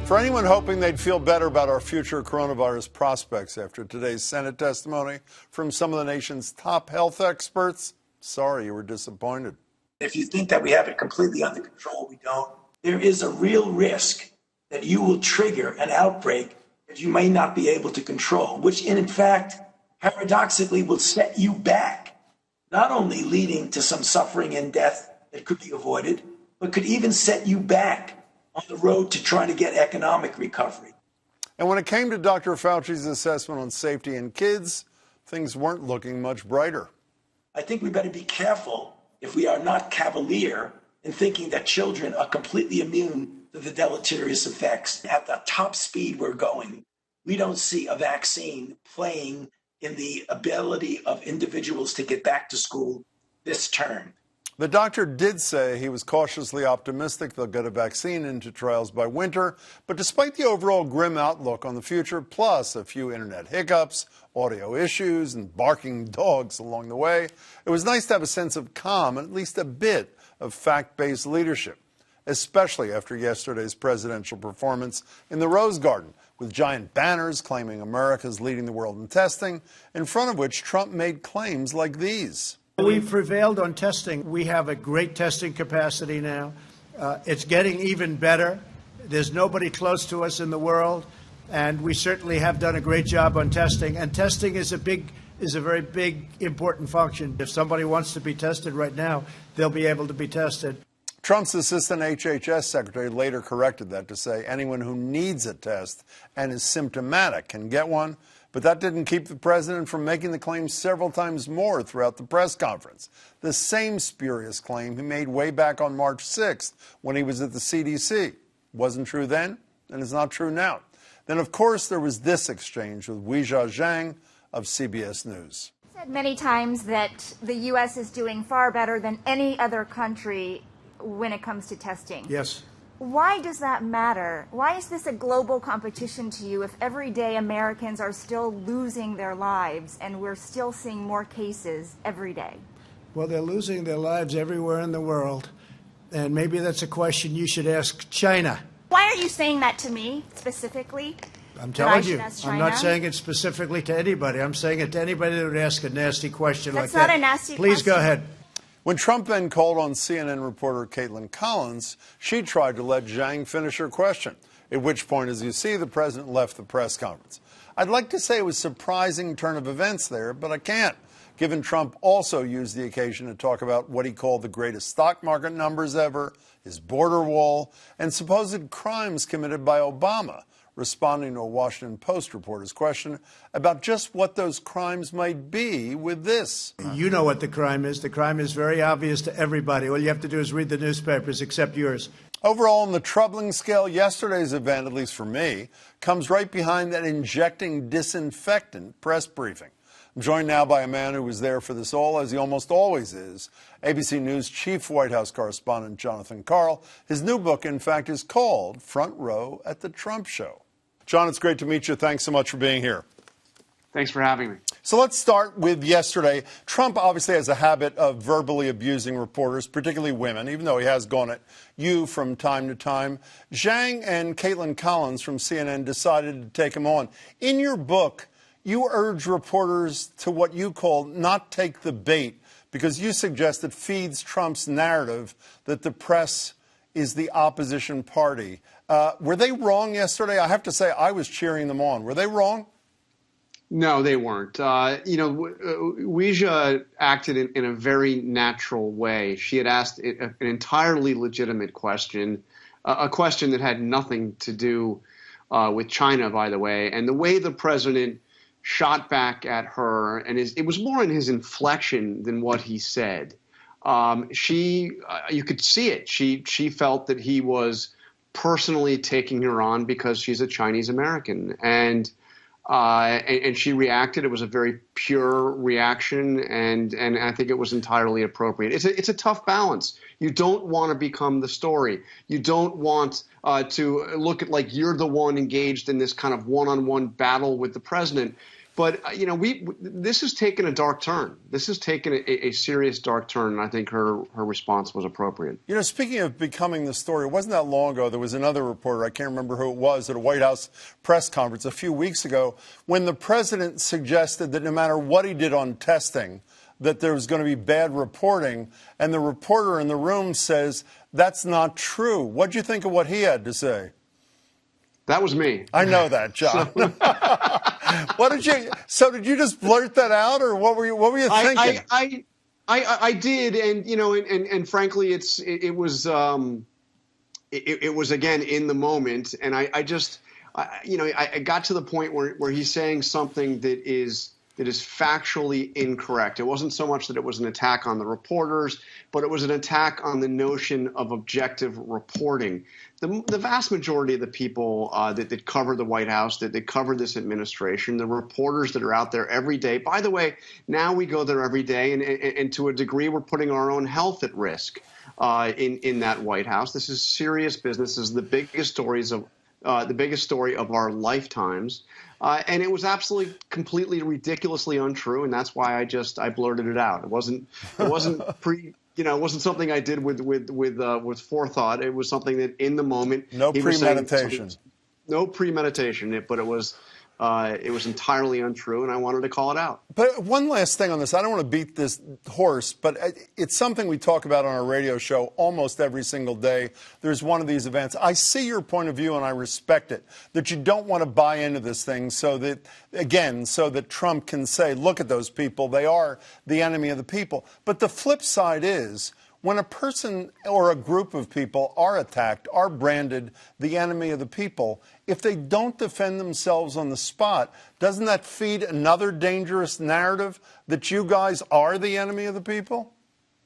For anyone hoping they'd feel better about our future coronavirus prospects after today's Senate testimony from some of the nation's top health experts, sorry you were disappointed. If you think that we have it completely under control, we don't. There is a real risk that you will trigger an outbreak that you may not be able to control, which in fact, paradoxically, will set you back, not only leading to some suffering and death that could be avoided, but could even set you back on the road to trying to get economic recovery. And when it came to Dr. Fauci's assessment on safety in kids, things weren't looking much brighter. I think we better be careful if we are not cavalier in thinking that children are completely immune to the deleterious effects. At the top speed we're going, we don't see a vaccine playing in the ability of individuals to get back to school this term. The doctor did say he was cautiously optimistic they'll get a vaccine into trials by winter, but despite the overall grim outlook on the future, plus a few internet hiccups, audio issues, and barking dogs along the way, it was nice to have a sense of calm and at least a bit of fact-based leadership, especially after yesterday's presidential performance in the Rose Garden, with giant banners claiming America's leading the world in testing, in front of which Trump made claims like these. We've prevailed on testing. We have a great testing capacity now. It's getting even better. There's nobody close to us in the world, and we certainly have done a great job on testing. And testing is a very big, important function. If somebody wants to be tested right now, they'll be able to be tested. Trump's assistant HHS secretary later corrected that to say anyone who needs a test and is symptomatic can get one. But that didn't keep the president from making the claim several times more throughout the press conference. The same spurious claim he made way back on March 6th when he was at the CDC. Wasn't true then, and is not true now. Then, of course, there was this exchange with Weijia Zhang of CBS News. You said many times that the U.S. is doing far better than any other country when it comes to testing. Yes. Why does that matter? Why is this a global competition to you if everyday Americans are still losing their lives and we're still seeing more cases every day? Well, they're losing their lives everywhere in the world. And maybe that's a question you should ask China. Why are you saying that to me specifically? I'm telling you, I'm not saying it specifically to anybody. I'm saying it to anybody that would ask a nasty question like that. That's not a nasty question. Please go ahead. When Trump then called on CNN reporter Caitlin Collins, she tried to let Zhang finish her question, at which point, as you see, the president left the press conference. I'd like to say it was a surprising turn of events there, but I can't, given Trump also used the occasion to talk about what he called the greatest stock market numbers ever, his border wall, and supposed crimes committed by Obama, responding to a Washington Post reporter's question about just what those crimes might be with this. You know what the crime is. The crime is very obvious to everybody. All you have to do is read the newspapers, except yours. Overall, on the troubling scale, yesterday's event, at least for me, comes right behind that injecting disinfectant press briefing. I'm joined now by a man who was there for this all, as he almost always is, ABC News chief White House correspondent Jonathan Karl. His new book, in fact, is called Front Row at the Trump Show. John, it's great to meet you. Thanks so much for being here. Thanks for having me. So let's start with yesterday. Trump obviously has a habit of verbally abusing reporters, particularly women, even though he has gone at you from time to time. Zhang and Caitlin Collins from CNN decided to take him on. In your book, you urge reporters to what you call not take the bait, because you suggest it feeds Trump's narrative that the press is the opposition party. Were they wrong yesterday? I have to say I was cheering them on. Were they wrong? No, they weren't. Weijia acted in a very natural way. She had asked an entirely legitimate question, a question that had nothing to do with China, by the way. And the way the president shot back at her, and it was more in his inflection than what he said. You could see it. She felt that he was personally taking her on because she's a Chinese American, and she reacted. It was a very pure reaction, and I think it was entirely appropriate. It's a tough balance. You don't want to become the story. You don't want to look at like you're the one engaged in this kind of one-on-one battle with the president. But, this has taken a dark turn. This has taken a serious dark turn, and I think her response was appropriate. Speaking of becoming the story, it wasn't that long ago, there was another reporter, I can't remember who it was, at a White House press conference a few weeks ago, when the president suggested that no matter what he did on testing, that there was going to be bad reporting, and the reporter in the room says, that's not true. What do you think of what he had to say? That was me. I know that, John. Did you just blurt that out, or what were you thinking? I did, and frankly, it was again in the moment, and I got to the point where he's saying something that is factually incorrect. It wasn't so much that it was an attack on the reporters, but it was an attack on the notion of objective reporting. The vast majority of the people that cover the White House, that cover this administration, the reporters that are out there every day. By the way, now we go there every day, and to a degree, we're putting our own health at risk in that White House. This is serious business. This is the biggest story of our lifetimes. And it was absolutely, completely, ridiculously untrue, and that's why I blurted it out. It wasn't it wasn't something I did with forethought. It was something that in the moment. No premeditation. No premeditation, but it was entirely untrue, and I wanted to call it out. But one last thing on this. I don't want to beat this horse, but it's something we talk about on our radio show almost every single day. There's one of these events. I see your point of view, and I respect it, that you don't want to buy into this thing so that Trump can say, look at those people. They are the enemy of the people. But the flip side is, when a person or a group of people are attacked, are branded the enemy of the people, if they don't defend themselves on the spot, doesn't that feed another dangerous narrative that you guys are the enemy of the people?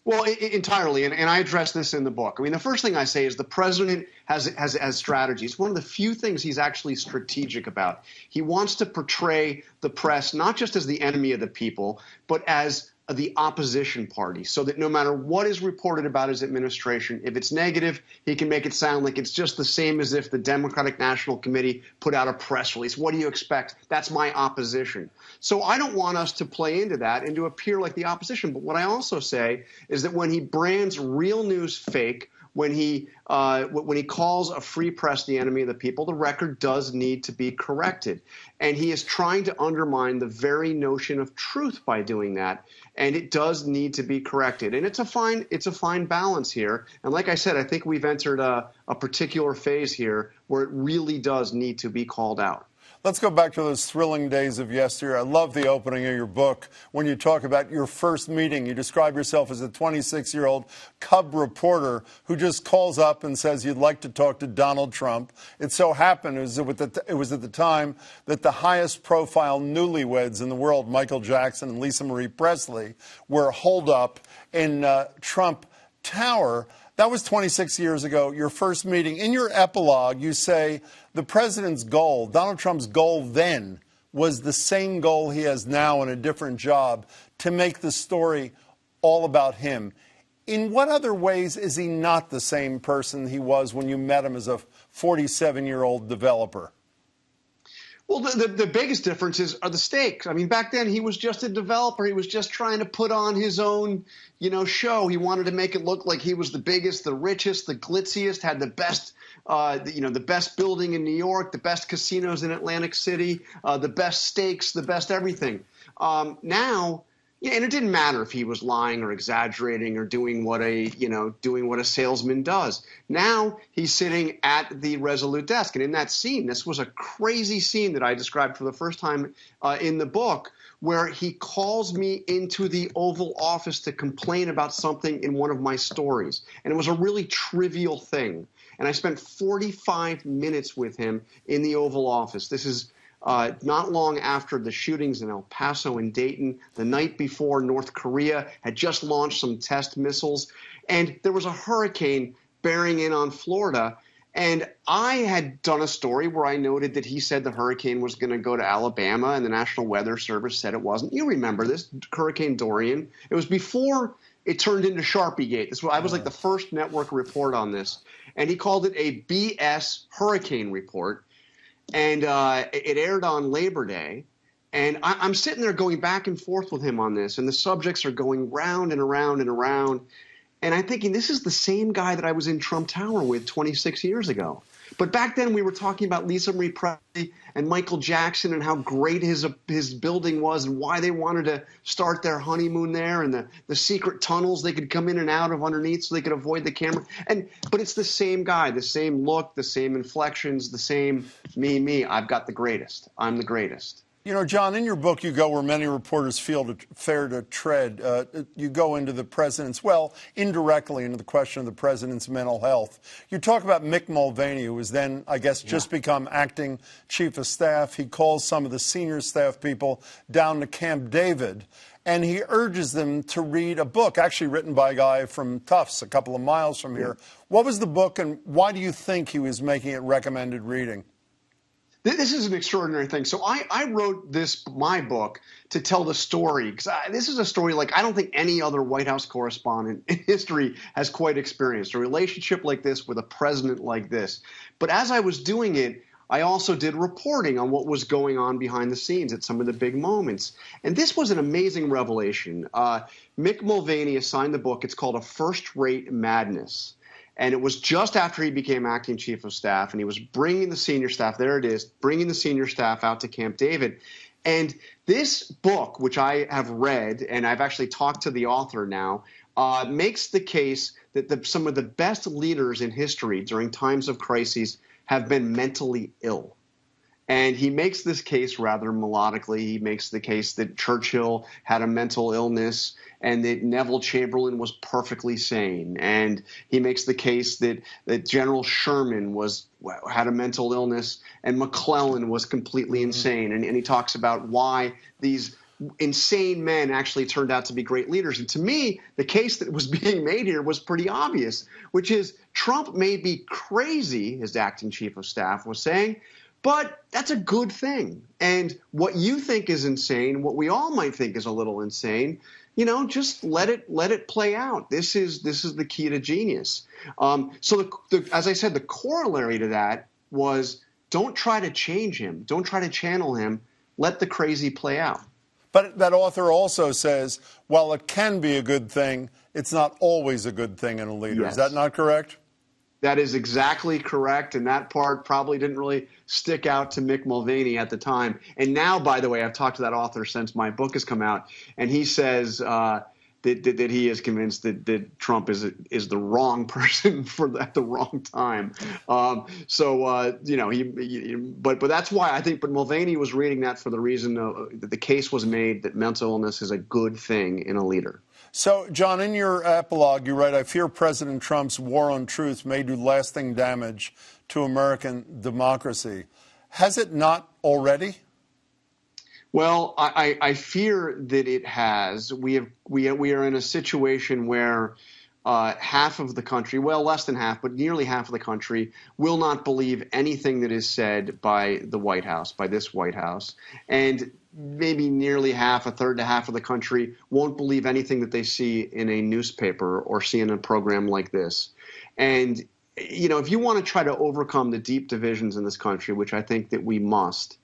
Well, entirely, and I address this in the book. I mean, the first thing I say is the president has strategies. One of the few things he's actually strategic about. He wants to portray the press not just as the enemy of the people, but as the opposition party, so that no matter what is reported about his administration, if it's negative, he can make it sound like it's just the same as if the Democratic National Committee put out a press release. What do you expect? That's my opposition. So I don't want us to play into that and to appear like the opposition. But what I also say is that when he brands real news fake, when he calls a free press the enemy of the people, the record does need to be corrected. And he is trying to undermine the very notion of truth by doing that. And it does need to be corrected. And it's a fine balance here. And like I said, I think we've entered a particular phase here where it really does need to be called out. Let's go back to those thrilling days of yesteryear. I love the opening of your book when you talk about your first meeting. You describe yourself as a 26-year-old cub reporter who just calls up and says you'd like to talk to Donald Trump. It so happened it was at the time that the highest profile newlyweds in the world, Michael Jackson and Lisa Marie Presley, were holed up in Trump Tower. That was 26 years ago, your first meeting. In your epilogue, you say the president's goal, Donald Trump's goal then, was the same goal he has now in a different job, to make the story all about him. In what other ways is he not the same person he was when you met him as a 47-year-old developer? Well, the biggest differences are the stakes. I mean, back then he was just a developer. He was just trying to put on his own, show. He wanted to make it look like he was the biggest, the richest, the glitziest, had the best, the best building in New York, the best casinos in Atlantic City, the best steaks, the best everything. Now, and it didn't matter if he was lying or exaggerating or doing what a salesman does. Now he's sitting at the Resolute desk. And in that scene, this was a crazy scene that I described for the first time in the book, where he calls me into the Oval Office to complain about something in one of my stories. And it was a really trivial thing. And I spent 45 minutes with him in the Oval Office. This is not long after the shootings in El Paso and Dayton, the night before North Korea had just launched some test missiles, and there was a hurricane bearing in on Florida. And I had done a story where I noted that he said the hurricane was going to go to Alabama, and the National Weather Service said it wasn't. You remember this, Hurricane Dorian. It was before it turned into Sharpiegate. I was like the first network report on this. And he called it a BS hurricane report. And it aired on Labor Day. And I'm sitting there going back and forth with him on this, and the subjects are going round and around and around. And I'm thinking, this is the same guy that I was in Trump Tower with 26 years ago. But back then we were talking about Lisa Marie Presley and Michael Jackson and how great his building was and why they wanted to start their honeymoon there and the secret tunnels they could come in and out of underneath so they could avoid the camera. But it's the same guy, the same look, the same inflections, the same me, I've got the greatest. I'm the greatest. You know, John, in your book, you go where many reporters feel fair to tread. You go into the president's, well, indirectly into the question of the president's mental health. You talk about Mick Mulvaney, who was then, I guess, just become acting chief of staff. He calls some of the senior staff people down to Camp David, and he urges them to read a book, actually written by a guy from Tufts, a couple of miles from here. What was the book, and why do you think he was making it recommended reading? This is an extraordinary thing. So I wrote my book to tell the story, because this is a story like I don't think any other White House correspondent in history has quite experienced, a relationship like this with a president like this. But as I was doing it, I also did reporting on what was going on behind the scenes at some of the big moments. And this was an amazing revelation. Mick Mulvaney assigned the book. It's called A First-Rate Madness. And it was just after he became acting chief of staff, and he was bringing the senior staff, there it is, bringing the senior staff out to Camp David. And this book, which I have read, and I've actually talked to the author now, makes the case that some of the best leaders in history during times of crises have been mentally ill. And he makes this case rather melodically. He makes the case that Churchill had a mental illness and that Neville Chamberlain was perfectly sane. And he makes the case that General Sherman had a mental illness and McClellan was completely insane. And he talks about why these insane men actually turned out to be great leaders. And to me, the case that was being made here was pretty obvious, which is Trump may be crazy, his acting chief of staff was saying, but that's a good thing. And what you think is insane, what we all might think is a little insane, just let it play out. This is the key to genius. So as I said, the corollary to that was don't try to change him. Don't try to channel him. Let the crazy play out. But that author also says, while it can be a good thing, it's not always a good thing in a leader. Yes. Is that not correct? That is exactly correct, and that part probably didn't really stick out to Mick Mulvaney at the time. And now, by the way, I've talked to that author since my book has come out, and he says that he is convinced that Trump is the wrong person at the wrong time. But that's why I think. But Mulvaney was reading that for the reason that the case was made that mental illness is a good thing in a leader. So, John, in your epilogue, you write, I fear President Trump's war on truth may do lasting damage to American democracy. Has it not already? Well, I fear that it has. We are in a situation where half of the country, well, less than half, but nearly half of the country will not believe anything that is said by the White House, by this White House. And maybe nearly a third to half of the country won't believe anything that they see in a newspaper or see in a program like this. And, if you want to try to overcome the deep divisions in this country, which I think that we must,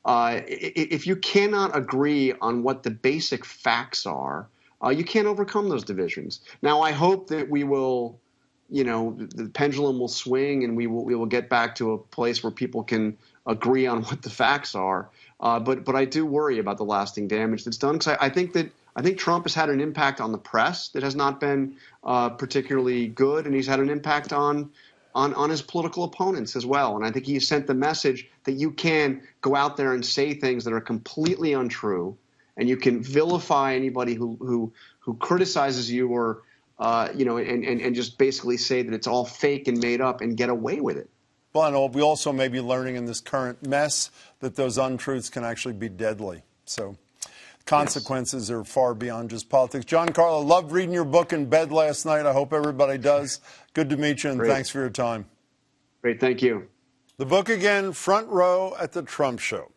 if you cannot agree on what the basic facts are, you can't overcome those divisions. Now, I hope that we will, the pendulum will swing and we will get back to a place where people can agree on what the facts are. But I do worry about the lasting damage that's done, because I think Trump has had an impact on the press that has not been particularly good, and he's had an impact on his political opponents as well. And I think he sent the message that you can go out there and say things that are completely untrue, and you can vilify anybody who criticizes you or and just basically say that it's all fake and made up and get away with it. Well, and we also may be learning in this current mess that those untruths can actually be deadly. So consequences are far beyond just politics. John Karl, I loved reading your book in bed last night. I hope everybody does. Good to meet you, and thanks for your time. Great. Thank you. The book again, Front Row at the Trump Show.